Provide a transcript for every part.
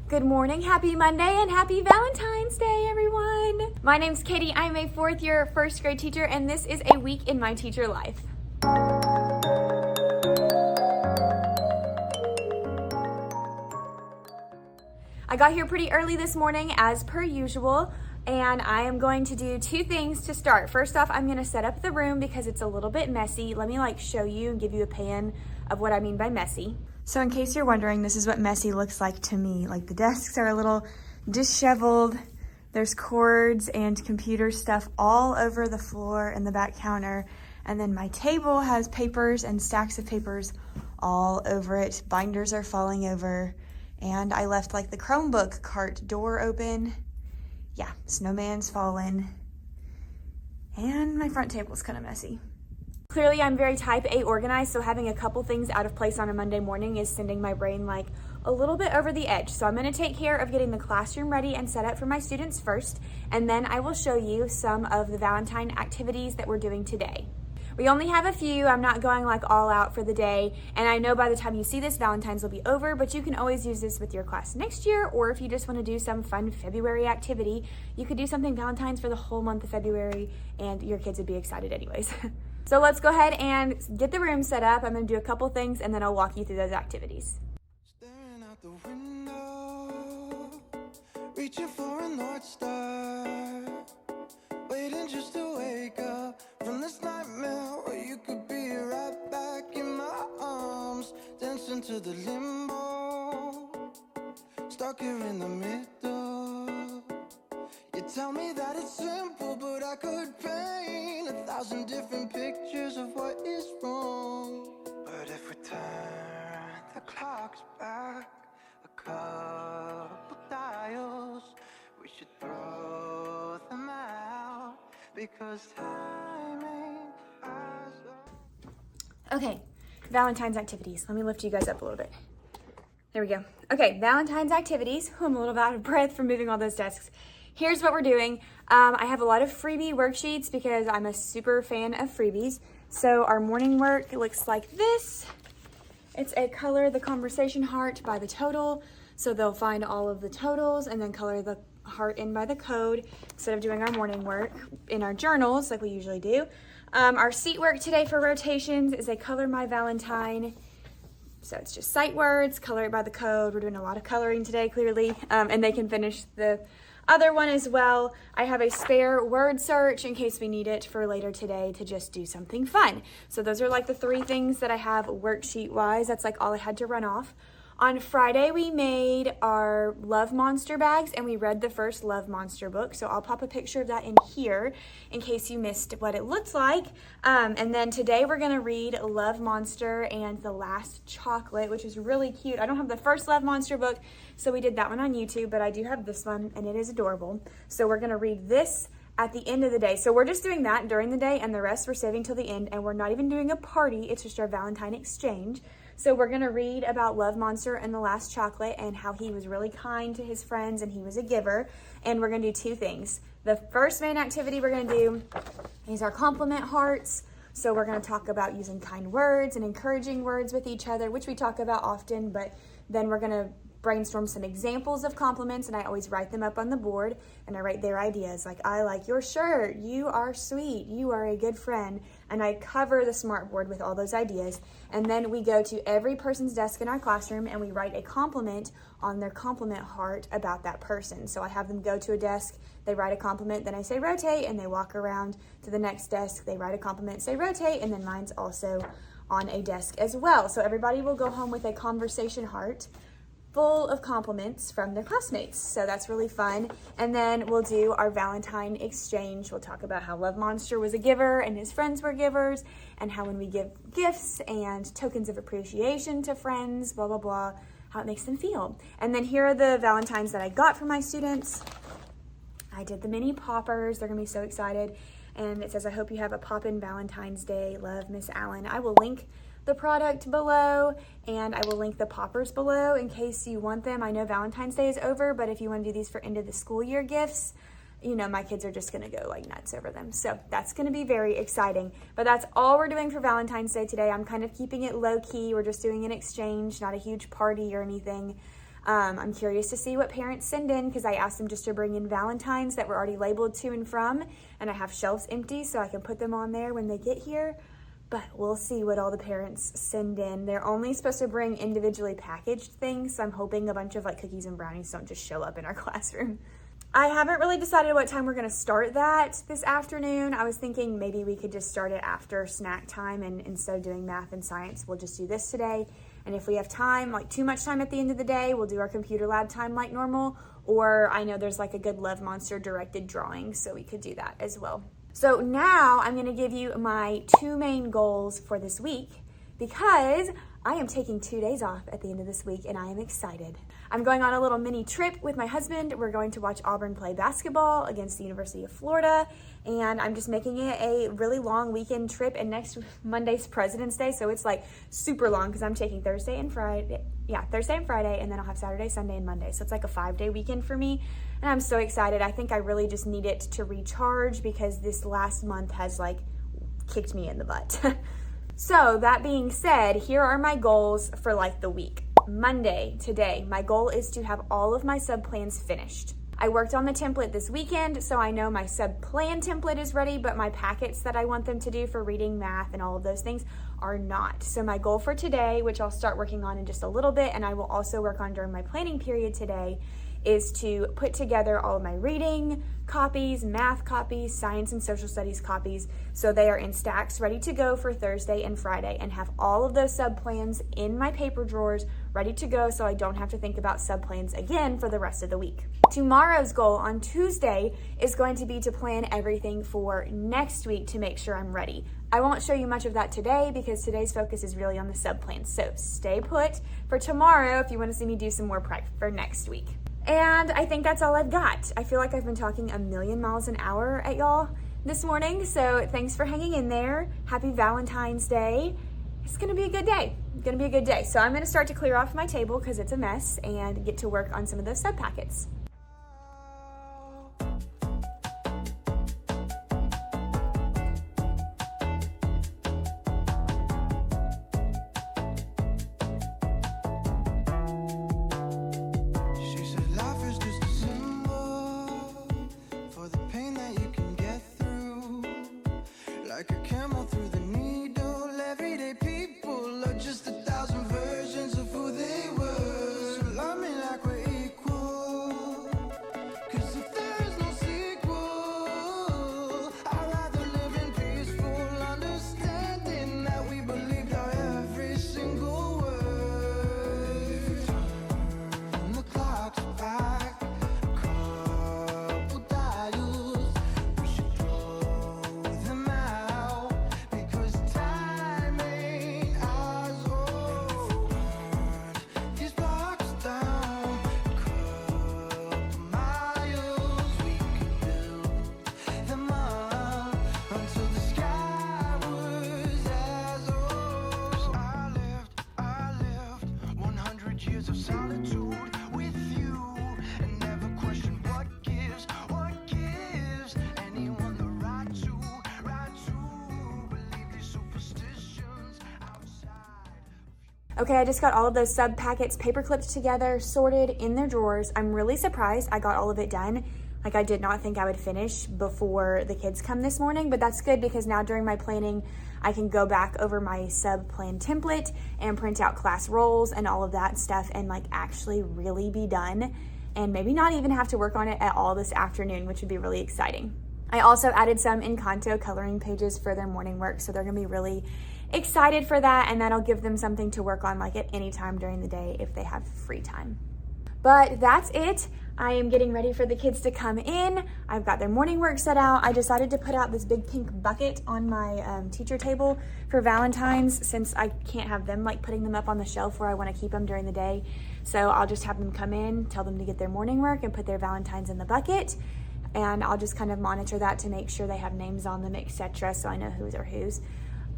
Good morning, happy Monday, and happy Valentine's Day, everyone. My name's Katie. I'm a fourth year first grade teacher, and this is a week in my teacher life. I got here pretty early this morning as per usual, and I am going to do two things to start. First off, I'm gonna set up the room because it's a little bit messy. Let me show you and give you a pan of what I mean by messy. So in case you're wondering, this is what messy looks like to me. The desks are a little disheveled. There's cords and computer stuff all over the floor and the back counter. And then my table has papers and stacks of papers all over it. Binders are falling over. And I left the Chromebook cart door open. Yeah, snowman's fallen. And my front table's kind of messy. Clearly, I'm very type A organized, so having a couple things out of place on a Monday morning is sending my brain a little bit over the edge. So I'm gonna take care of getting the classroom ready and set up for my students first, and then I will show you some of the Valentine activities that we're doing today. We only have a few. I'm not going all out for the day, and I know by the time you see this, Valentine's will be over, but you can always use this with your class next year, or if you just want to do some fun February activity, you could do something Valentine's for the whole month of February, and your kids would be excited anyways. So let's go ahead and get the room set up. I'm gonna do a couple things, and then I'll walk you through those activities. Staring out the window, reaching for a North Star, waiting just to wake up from this nightmare where you could be right back in my arms, dancing to the limbo, stuck here in the middle. You tell me that it's simple, but I could paint 1,000 different pictures of what is wrong. But if we turn the clocks back a couple dials, we should throw them out, because time ain't as Okay, Valentine's activities. Let me lift you guys up a little bit. There we go. Okay, Valentine's activities. I'm a little out of breath from moving all those desks. Here's what we're doing. I have a lot of freebie worksheets because I'm a super fan of freebies. So our morning work looks like this. It's a color the conversation heart by the total. So they'll find all of the totals and then color the heart in by the code instead of doing our morning work in our journals like we usually do. Our seat work today for rotations is a color my Valentine. So it's just sight words, color it by the code. We're doing a lot of coloring today, clearly, and they can finish the other one as well. I have a spare word search in case we need it for later today to just do something fun. So those are the three things that I have worksheet wise. That's all I had to run off. On Friday, we made our Love Monster bags and we read the first Love Monster book. So I'll pop a picture of that in here in case you missed what it looked like. And then today we're gonna read Love Monster and The Last Chocolate, which is really cute. I don't have the first Love Monster book, so we did that one on YouTube, but I do have this one and it is adorable. So we're gonna read this at the end of the day. So we're just doing that during the day and the rest we're saving till the end, and we're not even doing a party, it's just our Valentine Exchange. So we're gonna read about Love Monster and The Last Chocolate and how he was really kind to his friends and he was a giver. And we're gonna do two things. The first main activity we're gonna do is our compliment hearts. So we're gonna talk about using kind words and encouraging words with each other, which we talk about often, but then we're gonna brainstorm some examples of compliments, and I always write them up on the board, and I write their ideas I like your shirt, you are sweet, you are a good friend, and I cover the smartboard with all those ideas. And then we go to every person's desk in our classroom and we write a compliment on their compliment heart about that person. So I have them go to a desk, they write a compliment, then I say rotate, and they walk around to the next desk, they write a compliment, say rotate, and then mine's also on a desk as well. So everybody will go home with a conversation heart full of compliments from their classmates. So that's really fun. And then we'll do our Valentine Exchange. We'll talk about how Love Monster was a giver and his friends were givers, and how when we give gifts and tokens of appreciation to friends, blah, blah, blah, how it makes them feel. And then here are the Valentines that I got for my students. I did the mini poppers. They're gonna be so excited. And it says, I hope you have a poppin' Valentine's Day. Love, Miss Allen. I will link the product below, and I will link the poppers below in case you want them. I know Valentine's Day is over, but if you want to do these for end of the school year gifts, my kids are just gonna go nuts over them. So that's gonna be very exciting. But that's all we're doing for Valentine's Day today. I'm kind of keeping it low key. We're just doing an exchange, not a huge party or anything. I'm curious to see what parents send in because I asked them just to bring in Valentines that were already labeled to and from, and I have shelves empty so I can put them on there when they get here. But we'll see what all the parents send in. They're only supposed to bring individually packaged things, so I'm hoping a bunch of like cookies and brownies don't just show up in our classroom. I haven't really decided what time we're gonna start that this afternoon. I was thinking maybe we could just start it after snack time, and instead of doing math and science, we'll just do this today. And if we have time, like too much time at the end of the day, we'll do our computer lab time like normal. Or I know there's like a good Love Monster directed drawing, so we could do that as well. So now I'm gonna give you my 2 main goals for this week because I am taking 2 days off at the end of this week and I am excited. I'm going on a little mini trip with my husband. We're going to watch Auburn play basketball against the University of Florida, and I'm just making it a really long weekend trip, and next Monday's President's Day, so it's like super long because I'm taking Thursday and Friday, and then I'll have Saturday, Sunday, and Monday, so it's like a 5-day weekend for me, and I'm so excited. I think I really just need it to recharge because this last month has like kicked me in the butt. So that being said, here are my goals for like the week. Monday, today, my goal is to have all of my sub-plans finished. I worked on the template this weekend, so I know my sub-plan template is ready, but my packets that I want them to do for reading, math, and all of those things are not. So my goal for today, which I'll start working on in just a little bit, and I will also work on during my planning period today, is to put together all of my reading copies, math copies, science and social studies copies, so they are in stacks ready to go for Thursday and Friday, and have all of those sub-plans in my paper drawers ready to go so I don't have to think about sub-plans again for the rest of the week. Tomorrow's goal on Tuesday is going to be to plan everything for next week to make sure I'm ready. I won't show you much of that today because today's focus is really on the sub-plans, so stay put for tomorrow if you want to see me do some more prep for next week. And I think that's all I've got. I feel like I've been talking a million miles an hour at y'all this morning, so thanks for hanging in there. Happy Valentine's Day. It's gonna be a good day. It's gonna be a good day. So I'm gonna start to clear off my table because it's a mess and get to work on some of those sub packets. She said life is just a symbol for the pain that you can get through, like a camel through the needle. Everyday people are just 1,000 versions of who they were. So love me like we're equal, 'cause if there's no sequel, I'd rather live in peaceful understanding that we believed our every single word. Turn the clocks back a couple dials. We should throw them out because time ain't ours. Oh, burn these blocks down a couple miles. We could build them up until the sky was as old. I lived 100 years of solitude with you, and never questioned what gives anyone the right to believe these superstitions outside. Okay, I just got all of those sub packets paper clipped together, sorted in their drawers. I'm really surprised I got all of it done. Like, I did not think I would finish before the kids come this morning, but that's good because now during my planning, I can go back over my sub plan template and print out class roles and all of that stuff and like actually really be done and maybe not even have to work on it at all this afternoon, which would be really exciting. I also added some Encanto coloring pages for their morning work, so they're gonna be really excited for that, and that'll give them something to work on like at any time during the day if they have free time. But that's it. I am getting ready for the kids to come in. I've got their morning work set out. I decided to put out this big pink bucket on my teacher table for Valentines since I can't have them like putting them up on the shelf where I want to keep them during the day. So I'll just have them come in, tell them to get their morning work and put their Valentines in the bucket. And I'll just kind of monitor that to make sure they have names on them, etc. So I know whose are whose.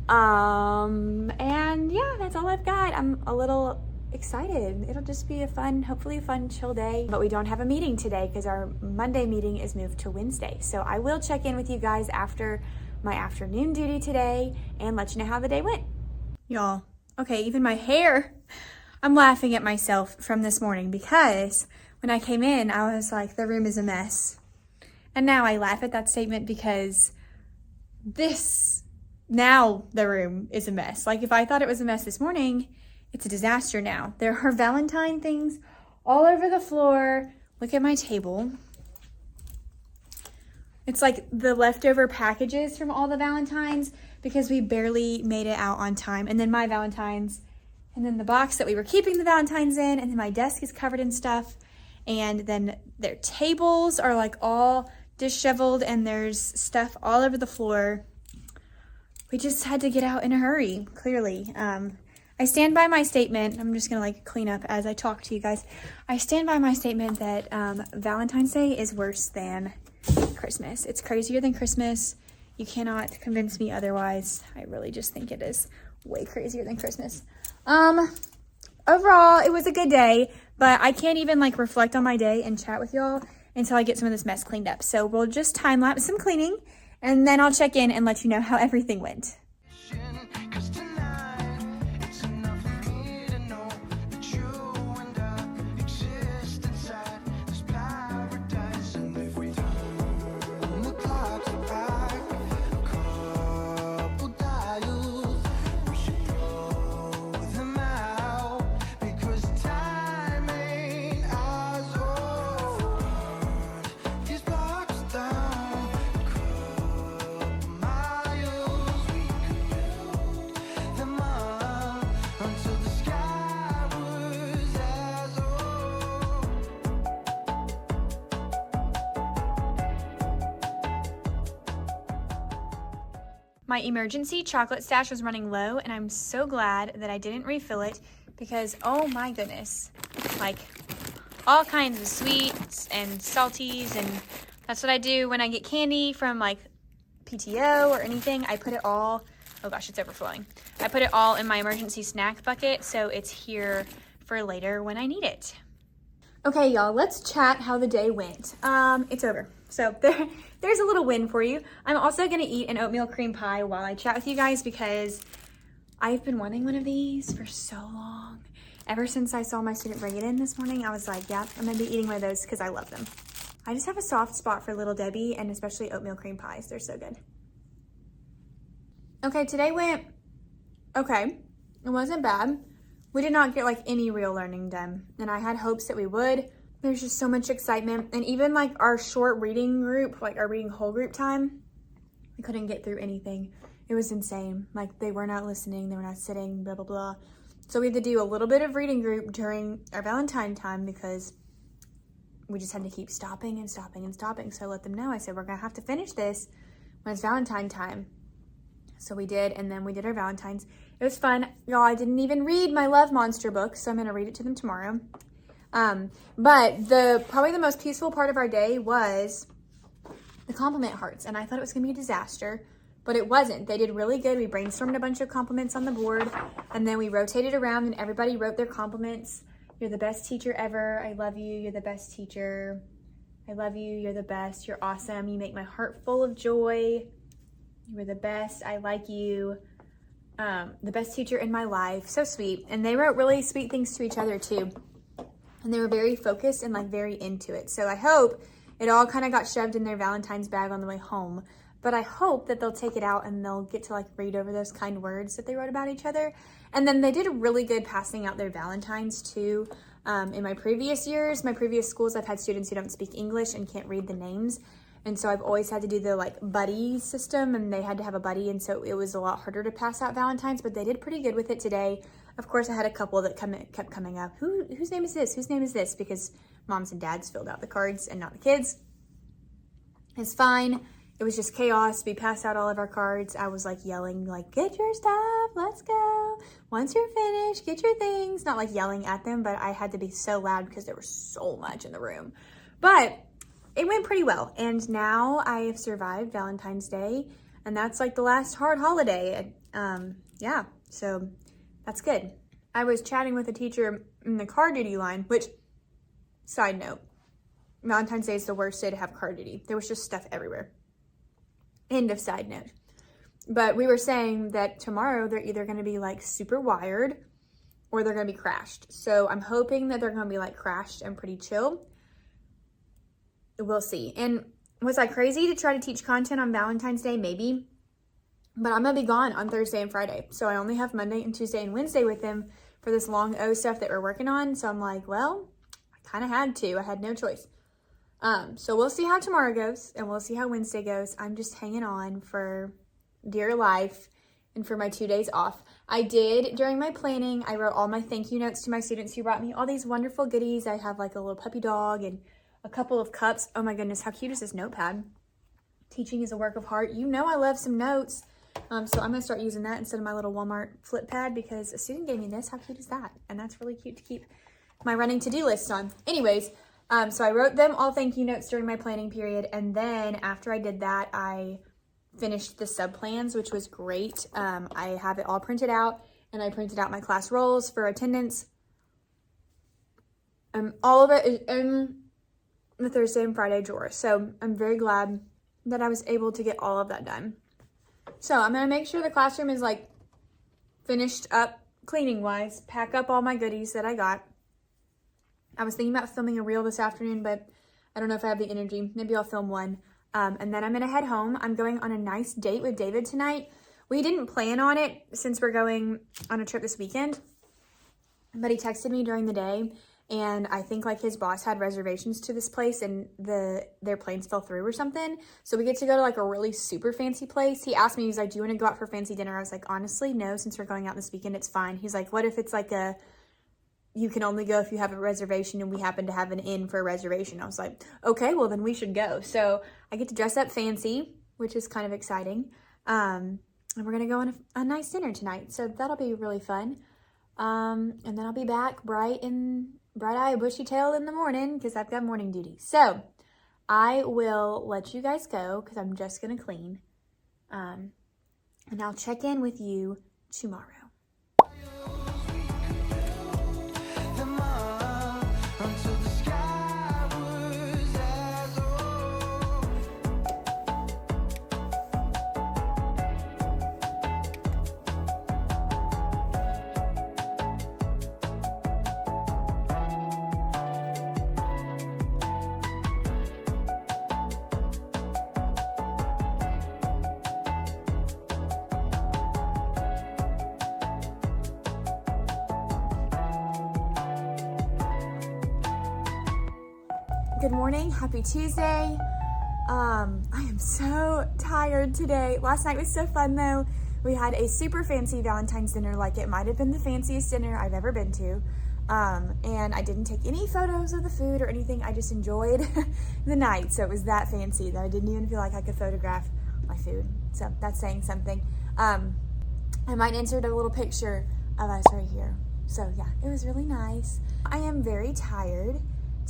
And yeah, that's all I've got. I'm a little excited. It'll just be a fun, hopefully a fun, chill day. But we don't have a meeting today because our Monday meeting is moved to Wednesday. So I will check in with you guys after my afternoon duty today and let you know how the day went. Y'all, okay, even my hair. I'm laughing at myself from this morning because when I came in, I was like, the room is a mess. And now I laugh at that statement because now the room is a mess. Like if I thought it was a mess this morning, it's a disaster now. There are Valentine things all over the floor. Look at my table. It's like the leftover packages from all the Valentines because we barely made it out on time. And then my Valentines, and then the box that we were keeping the Valentines in, and then my desk is covered in stuff. And then their tables are like all disheveled and there's stuff all over the floor. We just had to get out in a hurry, clearly. I stand by my statement. I'm just gonna like clean up as I talk to you guys. I stand by my statement that Valentine's Day is worse than Christmas. It's crazier than Christmas. You cannot convince me otherwise. I really just think it is way crazier than Christmas. Overall, it was a good day, but I can't even like reflect on my day and chat with y'all until I get some of this mess cleaned up. So we'll just time lapse some cleaning and then I'll check in and let you know how everything went. My emergency chocolate stash was running low and I'm so glad that I didn't refill it because, oh my goodness, like all kinds of sweets and salties, and that's what I do when I get candy from like PTO or anything. I put it all, oh gosh, it's overflowing. I put it all in my emergency snack bucket so it's here for later when I need it. Okay, y'all, let's chat how the day went. It's over. So there's a little win for you. I'm also gonna eat an oatmeal cream pie while I chat with you guys because I've been wanting one of these for so long. Ever since I saw my student bring it in this morning, I was like, yeah, I'm gonna be eating one of those because I love them. I just have a soft spot for Little Debbie and especially oatmeal cream pies. They're so good. Okay, today went okay. It wasn't bad. We did not get like any real learning done and I had hopes that we would. There's just so much excitement. And even like our short reading group, like our reading whole group time, we couldn't get through anything. It was insane. Like they were not listening, they were not sitting, blah, blah, blah. So we had to do a little bit of reading group during our Valentine time because we just had to keep stopping and stopping and stopping. So I let them know, I said, we're gonna have to finish this when it's Valentine time. So we did, and then we did our Valentines. It was fun. Y'all, I didn't even read my Love Monster book, so I'm gonna read it to them tomorrow. But probably the most peaceful part of our day was the compliment hearts. And I thought it was gonna be a disaster, but it wasn't. They did really good. We brainstormed a bunch of compliments on the board and then we rotated around and everybody wrote their compliments. You're the best teacher ever. I love you. You're the best teacher. I love you. You're the best. You're awesome. You make my heart full of joy. You are the best. I like you. The best teacher in my life. So sweet. And they wrote really sweet things to each other too. And they were very focused and like very into it. So I hope it all kind of got shoved in their Valentine's bag on the way home. But I hope that they'll take it out and they'll get to like read over those kind words that they wrote about each other. And then they did really good passing out their Valentines too. In my previous years, my previous schools, I've had students who don't speak English and can't read the names. And so I've always had to do the like buddy system and they had to have a buddy. And so it was a lot harder to pass out Valentines, but they did pretty good with it today. Of course, I had a couple that kept coming up. Whose name is this? Whose name is this? Because moms and dads filled out the cards and not the kids. It's fine. It was just chaos. We passed out all of our cards. I was like yelling, like, get your stuff, let's go. Once you're finished, get your things. Not like yelling at them, but I had to be so loud because there was so much in the room. But it went pretty well. And now I have survived Valentine's Day. And that's like the last hard holiday. Yeah, so that's good. I was chatting with a teacher in the car duty line, which, side note, Valentine's Day is the worst day to have car duty. There was just stuff everywhere. End of side note. But we were saying that tomorrow they're either going to be like super wired or they're gonna be crashed. So I'm hoping that they're gonna be like crashed and pretty chill. We'll see. And was I crazy to try to teach content on Valentine's Day? Maybe. But I'm gonna be gone on Thursday and Friday. So I only have Monday and Tuesday and Wednesday with them for this long O stuff that we're working on. So I'm like, well, I kind of had to. I had no choice. So we'll see how tomorrow goes and we'll see how Wednesday goes. I'm just hanging on for dear life and for my 2 days off. I did, during my planning, I wrote all my thank you notes to my students who brought me all these wonderful goodies. I have like a little puppy dog and a couple of cups. Oh my goodness, how cute is this notepad? Teaching is a work of art. You know I love some notes. So I'm gonna start using that instead of my little Walmart flip pad because a student gave me this. How cute is that? And that's really cute to keep my running to-do list on. Anyways, so I wrote them all thank you notes during my planning period. And then after I did that, I finished the sub plans, which was great. I have it all printed out and I printed out my class roles for attendance. All of it is in the Thursday and Friday drawer. So I'm very glad that I was able to get all of that done. So I'm going to make sure the classroom is like finished up cleaning wise, pack up all my goodies that I got. I was thinking about filming a reel this afternoon, but I don't know if I have the energy. Maybe I'll film one. And then I'm going to head home. I'm going on a nice date with David tonight. We didn't plan on it since we're going on a trip this weekend, but he texted me during the day. And I think like his boss had reservations to this place and their planes fell through or something. So we get to go to like a really super fancy place. He asked me, he's like, do you want to go out for fancy dinner? I was like, honestly, no, since we're going out this weekend, it's fine. He's like, what if it's like you can only go if you have a reservation and we happen to have an inn for a reservation? I was like, okay, well then we should go. So I get to dress up fancy, which is kind of exciting. And we're going to go on a nice dinner tonight. So that'll be really fun. And then I'll be back bright-eyed, bushy-tailed in the morning because I've got morning duty. So I will let you guys go because I'm just going to clean. And I'll check in with you tomorrow. Good morning, happy Tuesday. I am so tired today. Last night was so fun though. We had a super fancy Valentine's dinner, like it might have been the fanciest dinner I've ever been to. And I didn't take any photos of the food or anything. I just enjoyed the night. So it was that fancy that I didn't even feel like I could photograph my food. So that's saying something. I might insert a little picture of us right here. So yeah, it was really nice. I am very tired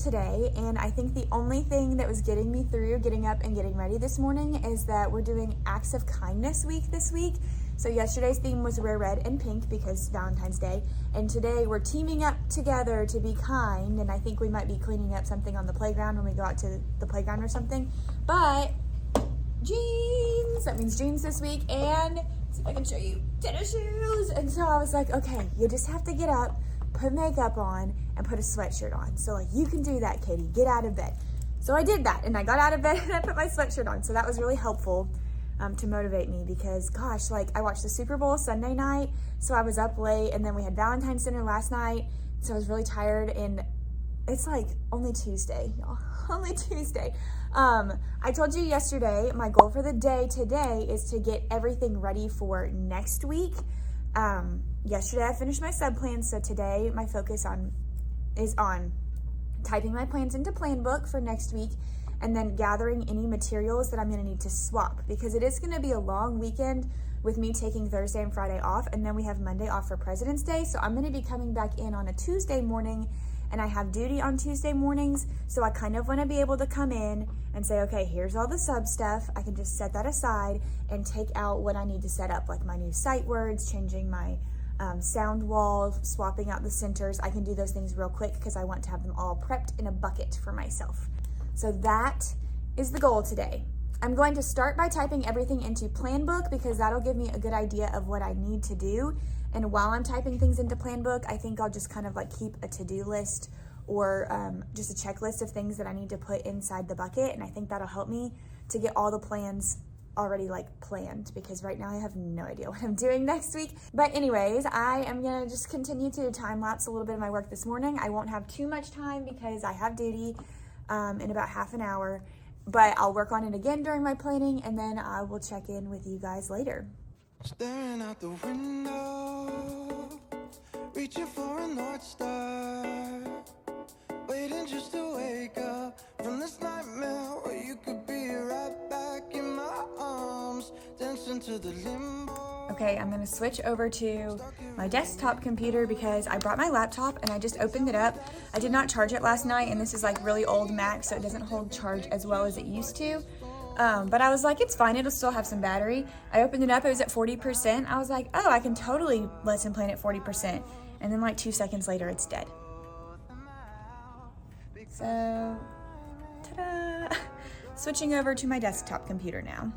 today, and I think the only thing that was getting me through getting up and getting ready this morning is that we're doing Acts of Kindness week this week. So yesterday's theme was Wear Red and Pink because Valentine's Day, and today we're teaming up together to be kind, and I think we might be cleaning up something on the playground when we go out to the playground or something. But jeans, that means jeans this week, and let's see if I can show you tennis shoes. And so I was like, okay, you just have to get up, put makeup on, and put a sweatshirt on. So like, you can do that, Katie, get out of bed. So I did that, and I got out of bed and I put my sweatshirt on. So that was really helpful to motivate me because gosh, like I watched the Super Bowl Sunday night, so I was up late, and then we had Valentine's dinner last night. So I was really tired, and it's like only Tuesday, y'all, only Tuesday. I told you yesterday, my goal for the day today is to get everything ready for next week. Yesterday I finished my sub plans, so today my focus is on typing my plans into plan book for next week and then gathering any materials that I'm going to need to swap because it is going to be a long weekend with me taking Thursday and Friday off, and then we have Monday off for President's Day. So I'm going to be coming back in on a Tuesday morning, and I have duty on Tuesday mornings, so I kind of want to be able to come in and say, okay, here's all the sub stuff. I can just set that aside and take out what I need to set up, like my new sight words, changing my sound wall, swapping out the centers. I can do those things real quick because I want to have them all prepped in a bucket for myself. So that is the goal today. I'm going to start by typing everything into Plan Book because that'll give me a good idea of what I need to do. And while I'm typing things into Plan Book, I think I'll just kind of like keep a to-do list or just a checklist of things that I need to put inside the bucket. And I think that'll help me to get all the plans already like planned, because right now I have no idea what I'm doing next week. But anyways, I am gonna just continue to time lapse a little bit of my work this morning. I won't have too much time because I have duty in about half an hour, but I'll work on it again during my planning, and then I will check in with you guys later. Staring out the window, reaching for a North Star, waiting just to wake up from this nightmare where you could be right back in my arms, dancing to the limbo. Okay, I'm gonna switch over to my desktop computer because I brought my laptop and I just opened it up. I did not charge it last night, and this is like really old Mac, so it doesn't hold charge as well as it used to. But I was like, it's fine, it'll still have some battery. I opened it up, it was at 40%. I was like, oh, I can totally lesson plan at 40%. And then like 2 seconds later, it's dead. So, ta-da! Switching over to my desktop computer now.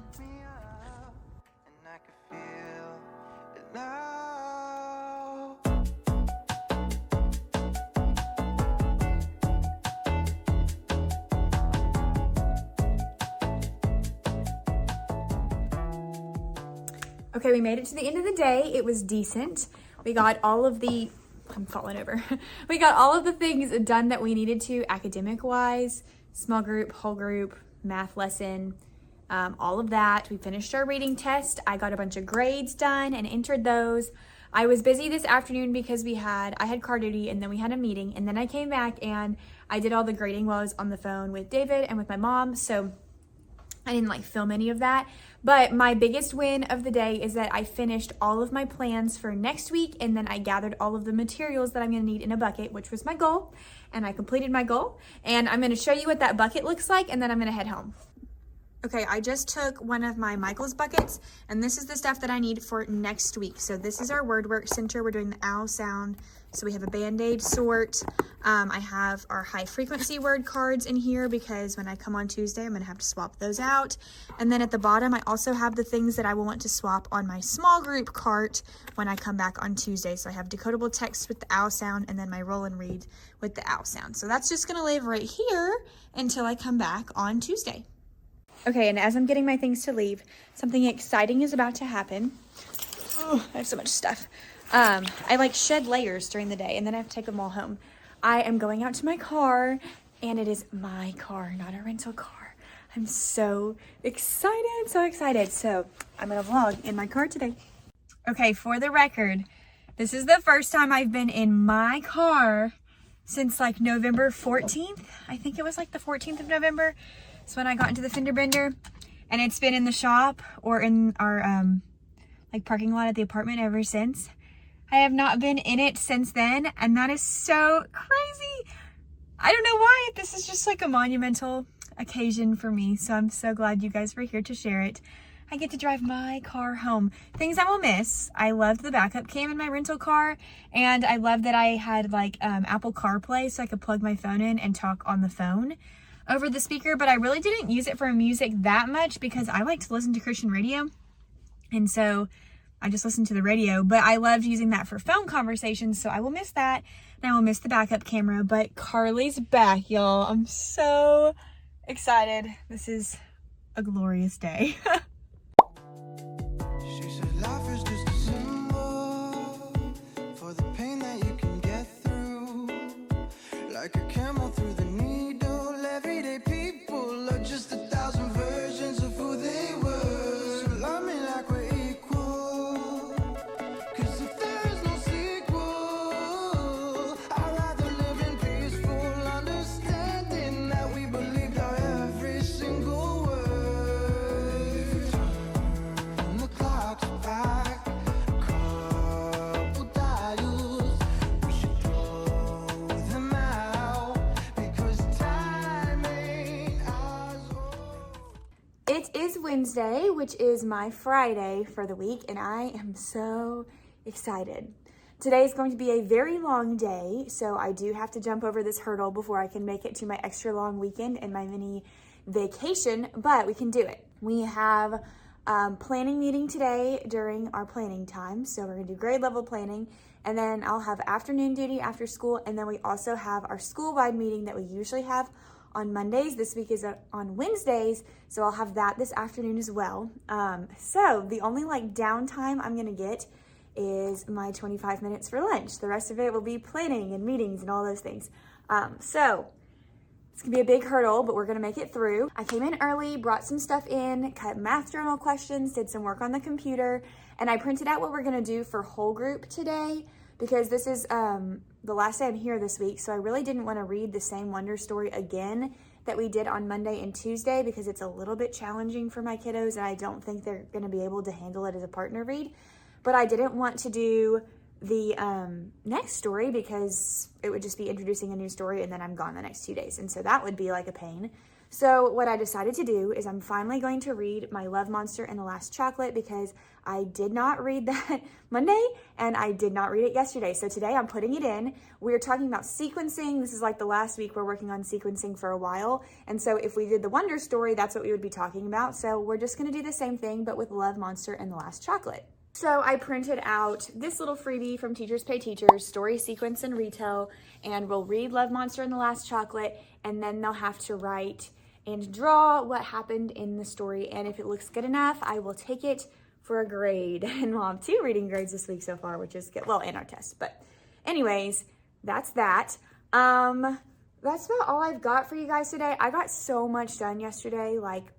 Okay, we made it to the end of the day. It was decent. We got all of the, I'm falling over. We got all of the things done that we needed to academic-wise, small group, whole group, math lesson, all of that. We finished our reading test. I got a bunch of grades done and entered those. I was busy this afternoon because I had car duty, and then we had a meeting, and then I came back and I did all the grading while I was on the phone with David and with my mom, so I didn't like film any of that. But my biggest win of the day is that I finished all of my plans for next week, and then I gathered all of the materials that I'm gonna need in a bucket, which was my goal, and I completed my goal. And I'm gonna show you what that bucket looks like, and then I'm gonna head home. Okay, I just took one of my Michael's buckets, and this is the stuff that I need for next week. So this is our word work center. We're doing the owl sound. So we have a Band-Aid sort. I have our high frequency word cards in here because when I come on Tuesday, I'm gonna have to swap those out. And then at the bottom, I also have the things that I will want to swap on my small group cart when I come back on Tuesday. So I have decodable text with the owl sound, and then my roll and read with the owl sound. So that's just gonna live right here until I come back on Tuesday. Okay, and as I'm getting my things to leave, something exciting is about to happen. Oh, I have so much stuff. I like shed layers during the day, and then I have to take them all home. I am going out to my car, and it is my car, not a rental car. I'm so excited, so excited. So I'm gonna vlog in my car today. Okay, for the record, this is the first time I've been in my car since like November 14th. I think it was like the 14th of November. That's when I got into the fender bender, and it's been in the shop or in our like parking lot at the apartment ever since. I have not been in it since then, and that is so crazy. I don't know why. This is just like a monumental occasion for me, so I'm so glad you guys were here to share it. I get to drive my car home. Things I will miss. I loved the backup cam in my rental car, and I loved that I had like Apple CarPlay so I could plug my phone in and talk on the phone over the speaker, but I really didn't use it for music that much because I like to listen to Christian radio, and so I just listened to the radio, but I loved using that for phone conversations, so I will miss that, and I will miss the backup camera. But Carly's back, y'all. I'm so excited. This is a glorious day. She said life is just a symbol for the pain that you can get through, like a camel through the needle. Everyday people are just 1,000 versions of who they were. So love me like we're equal, 'cause if there's no sequel, I'd rather live in peaceful understanding that we believed our every single word. Turn the clocks back a couple dials. We should throw them out because time ain't ours. It is Wednesday, which is my Friday for the week, and I am so excited. Today is going to be a very long day, so I do have to jump over this hurdle before I can make it to my extra long weekend and my mini vacation, but we can do it. We have planning meeting today during our planning time. So we're gonna do grade level planning, and then I'll have afternoon duty after school. And then we also have our school-wide meeting that we usually have on Mondays. This week is on Wednesdays, so I'll have that this afternoon as well. So the only like downtime I'm gonna get is my 25 minutes for lunch. The rest of it will be planning and meetings and all those things. So it's gonna be a big hurdle, but we're gonna make it through. I came in early, brought some stuff in, cut math journal questions, did some work on the computer, and I printed out what we're gonna do for whole group today, because this is the last day I'm here this week, so I really didn't wanna read the same wonder story again that we did on Monday and Tuesday, because it's a little bit challenging for my kiddos, and I don't think they're gonna be able to handle it as a partner read. But I didn't want to do the next story because it would just be introducing a new story and then I'm gone the next 2 days. And so that would be like a pain. So what I decided to do is I'm finally going to read my Love Monster and the Last Chocolate, because I did not read that Monday and I did not read it yesterday. So today I'm putting it in. We're talking about sequencing. This is like the last week we're working on sequencing for a while. And so if we did the Wonder story, that's what we would be talking about. So we're just gonna do the same thing, but with Love Monster and the Last Chocolate. So I printed out this little freebie from Teachers Pay Teachers, story, sequence, and retell, and we'll read Love Monster and the Last Chocolate, and then they'll have to write and draw what happened in the story, and if it looks good enough, I will take it for a grade. And we'll have 2 reading grades this week so far, which is good, well, and our test. But anyways, that's that. That's about all I've got for you guys today. I got so much done yesterday, like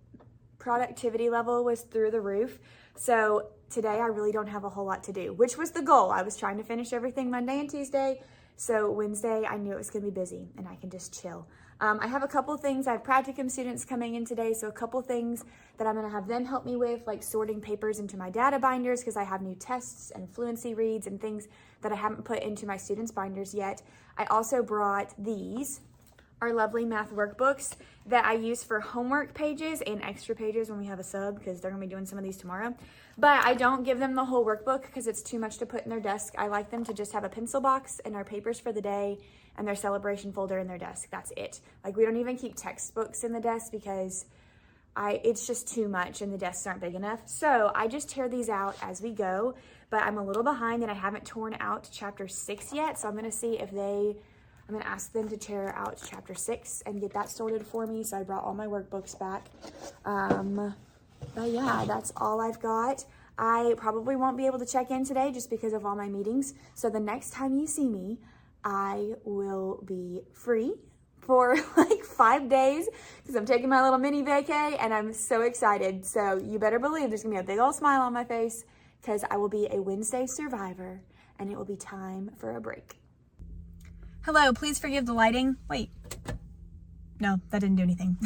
productivity level was through the roof. So today I really don't have a whole lot to do, which was the goal. I was trying to finish everything Monday and Tuesday. So Wednesday, I knew it was gonna be busy and I can just chill. I have a couple things. I have practicum students coming in today. So a couple things that I'm gonna have them help me with, like sorting papers into my data binders, because I have new tests and fluency reads and things that I haven't put into my students' binders yet. I also brought these, our lovely math workbooks that I use for homework pages and extra pages when we have a sub, because they're gonna be doing some of these tomorrow. But I don't give them the whole workbook because it's too much to put in their desk. I like them to just have a pencil box and our papers for the day and their celebration folder in their desk. That's it. Like, we don't even keep textbooks in the desk because it's just too much and the desks aren't big enough. So I just tear these out as we go, but I'm a little behind and I haven't torn out chapter 6 yet. So I'm gonna see if I'm gonna ask them to tear out chapter 6 and get that sorted for me. So I brought all my workbooks back. But yeah, that's all I've got. I probably won't be able to check in today just because of all my meetings. So the next time you see me, I will be free for like 5 days because I'm taking my little mini vacay and I'm so excited. So you better believe there's gonna be a big old smile on my face because I will be a Wednesday survivor and it will be time for a break. Hello, please forgive the lighting. Wait, no, that didn't do anything.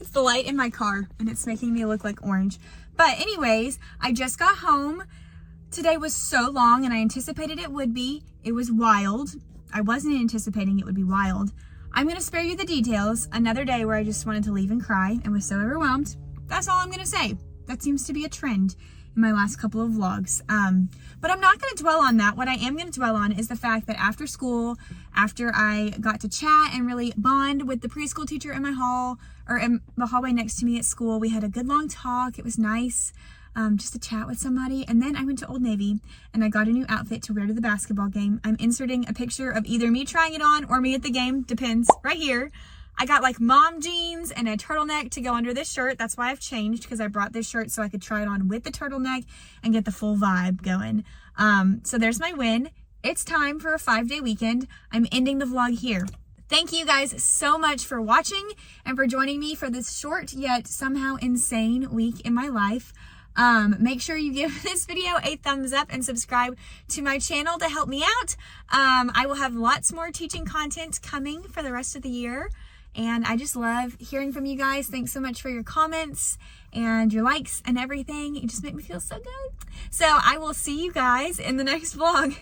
It's the light in my car and it's making me look like orange. But anyways, I just got home. Today was so long and I anticipated it would be. It was wild. I wasn't anticipating it would be wild. I'm gonna spare you the details. Another day where I just wanted to leave and cry and was so overwhelmed. That's all I'm gonna say. That seems to be a trend in my last couple of vlogs. But I'm not gonna dwell on that. What I am gonna dwell on is the fact that after school, after I got to chat and really bond with the preschool teacher in my hall, or in the hallway next to me at school, we had a good long talk. It was nice just to chat with somebody. And then I went to Old Navy and I got a new outfit to wear to the basketball game. I'm inserting a picture of either me trying it on or me at the game, depends, right here. I got like mom jeans and a turtleneck to go under this shirt. That's why I've changed, because I brought this shirt so I could try it on with the turtleneck and get the full vibe going. So there's my win. It's time for a 5-day weekend. I'm ending the vlog here. Thank you guys so much for watching and for joining me for this short yet somehow insane week in my life. Make sure you give this video a thumbs up and subscribe to my channel to help me out. I will have lots more teaching content coming for the rest of the year. And I just love hearing from you guys. Thanks so much for your comments and your likes and everything. You just make me feel so good. So I will see you guys in the next vlog.